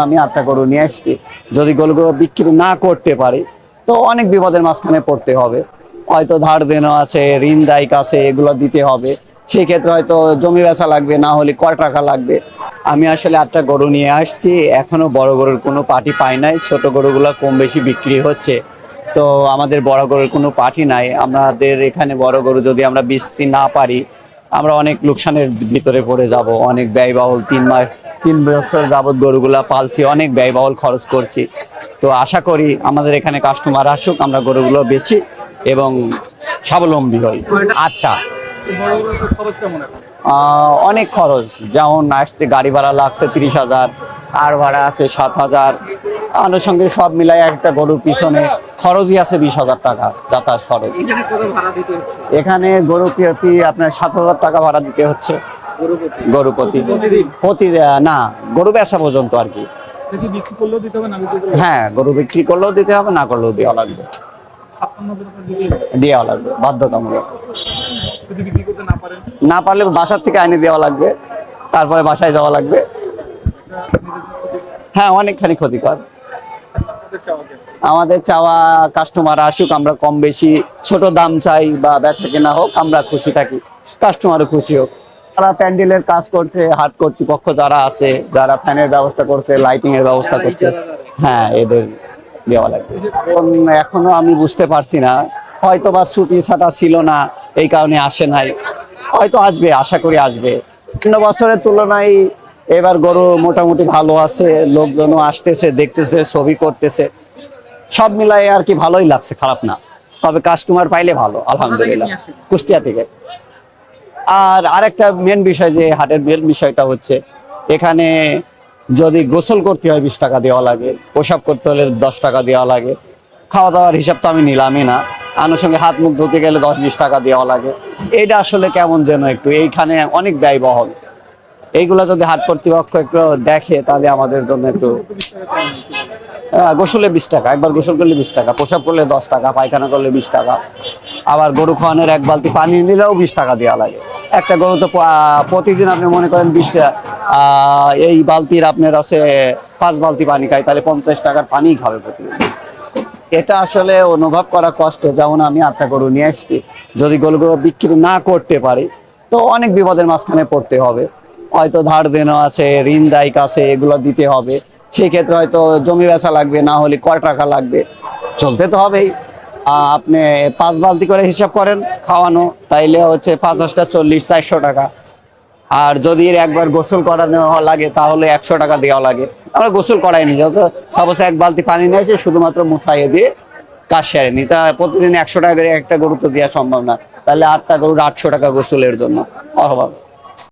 আমি 8টা গরু নিয়ে আসছি, যদি গরুগুলো বিক্রি না করতে পারি তো অনেক বিপদের মাঝখানে পড়তে হবে। হয়তো ধার দেনা আছে, ঋণ দায়িক আছে, এগুলো দিতে হবে। সেই ক্ষেত্রে হয়তো জমি বেচা লাগবে, না হলে কয় টাকা লাগবে। আমি আসলে 8টা গরু নিয়ে আসছি, এখনো বড় গরুর কোনো পার্টি পাই নাই, ছোট গরুগুলো কম বেশি বিক্রি হচ্ছে। তো আমাদের বড় গরুর কোনো পার্টি নাই। আমাদের এখানে বড় গরু যদি আমরা বেচতে না পারি, আমরা অনেক লোকসানের ভিতরে পড়ে যাব। অনেক ব্যয়বহুল, 3 বছর যাবৎ গরুগুলা পালছি, অনেক ব্যয়বহুল খরচ করছি। তো আশা করি আমাদের এখানে কাস্টমার আসুক, আমরা গরুগুলো বেচি এবং স্বাবলম্বী হই। 8টা। অনেক খরচ, যেমন আসতে গাড়ি ভাড়া লাগছে 30,000, আর ভাড়া আছে 7,000, আনুষঙ্গিক সব মিলাই একটা গরুর পিছনে খরচই আছে 20,000 টাকা যাতায়াত খরচ। এখানে গরু প্রতি আপনার 7,000 টাকা ভাড়া দিতে হচ্ছে। গরু প্রতি না, গরু বেচা পর্যন্ত আর কি। হ্যাঁ, গরু বিক্রি করলেও দিতে হবে, না করলেও দেওয়া লাগবে। দেওয়া লাগবে বাধ্যতামূলক। না পারলে বাসার থেকে আইনে দেওয়া লাগবে, তারপরে বাসায় যাওয়া লাগবে। হ্যাঁ, অনেকখানি ক্ষতিকর। আমাদের চাওয়া কাস্টমার আসুক, আমরা কম বেশি ছোট দাম চাই বা বেচা কেনা হোক, আমরা খুশি থাকি, কাস্টমারও খুশি হোক। যারা প্যান্ডেলের কাজ করছে, হাট কর্তৃপক্ষ যারা আছে, যারা ফ্যানের ব্যবস্থা করছে, লাইটিং এর ব্যবস্থা করছে, হ্যাঁ, এদের দেওয়া লাগবে। এখনো আমি বুঝতে পারছি না, হয়তো বা ছুটি ছাটা ছিল না, এই কারণে আসে নাই। হয়তো আসবে, আশা করি আসবে। অন্য বছরের তুলনায় এবার গরু মোটামুটি ভালো আছে, লোকজনও আসতেছে, দেখতেছে, ছবি করতেছে, সব মিলাই আর কি ভালোই লাগছে, খারাপ না। তবে কাস্টমার পাইলে ভালো, আলহামদুলিল্লাহ। কুষ্টিয়া থেকে। আর আরেকটা মেন বিষয়, যে হাটের মেন বিষয়টা হচ্ছে, এখানে যদি গোসল করতে হয় 20 টাকা দেওয়া লাগে, পোশাক করতে হলে 10 টাকা দেওয়া লাগে, খাওয়া দাওয়ার হিসাব তো আমি নিলামই না, আনুষঙ্গে হাত মুখ ধুতে গেলে 10-20 টাকা দেওয়া লাগে। এটা আসলে কেমন যেন একটু, এইখানে অনেক ব্যয়বহুল। এইগুলা যদি হাট কর্তৃপক্ষ একটু দেখে, তাহলে আমাদের জন্য একটু। গোসলে 20 টাকা, একবার গোসল করলে 20 টাকা, প্রসাব করলে 10 টাকা, পায়খানা করলে 20 টাকা, আবার গরু খাওয়ানোর 1 বালতি পানি নিলেও 20 টাকা দেওয়া লাগে। একটা গরু তো প্রতিদিন আপনি মনে করেন 20টা, এই বালতির আপনার আছে 5 বালতি পানি খায়, তাহলে 50 টাকার পানিই খাবে প্রতিদিন। এটা আসলে অনুভব করা কষ্ট। যেমন আমি 8টা গরু নিয়ে আসছি, যদি গরুগুলো বিক্রি না করতে পারি তো অনেক বিপদের মাঝখানে পড়তে হবে। হয়তো ধার দেনা আছে, ঋণ দায়িক আছে, এগুলো দিতে হবে। সেই ক্ষেত্রে হয়তো জমি বেচা লাগবে, না হলে কয় টাকা লাগবে, চলতে তো হবেই। আপনি 5 বালতি করে হিসাব করেন খাওয়ানো, তাইলে হচ্ছে 5 × 8 = 40, 400 টাকা। আর যদি একবার গোসল করানো লাগে, তাহলে 100 টাকা দেওয়া লাগে। আমরা গোসল করাইনি, যত সাপোজ 1 বালতি পানি নিয়ে এসে শুধুমাত্র মুছাইয়ে দিয়ে কাজ সেরেনি, তা প্রতিদিন 100 টাকা করে একটা গরু তো দেওয়া সম্ভব না। তাহলে 8টা গরুর 800 টাকা গোসলের জন্য অভাব।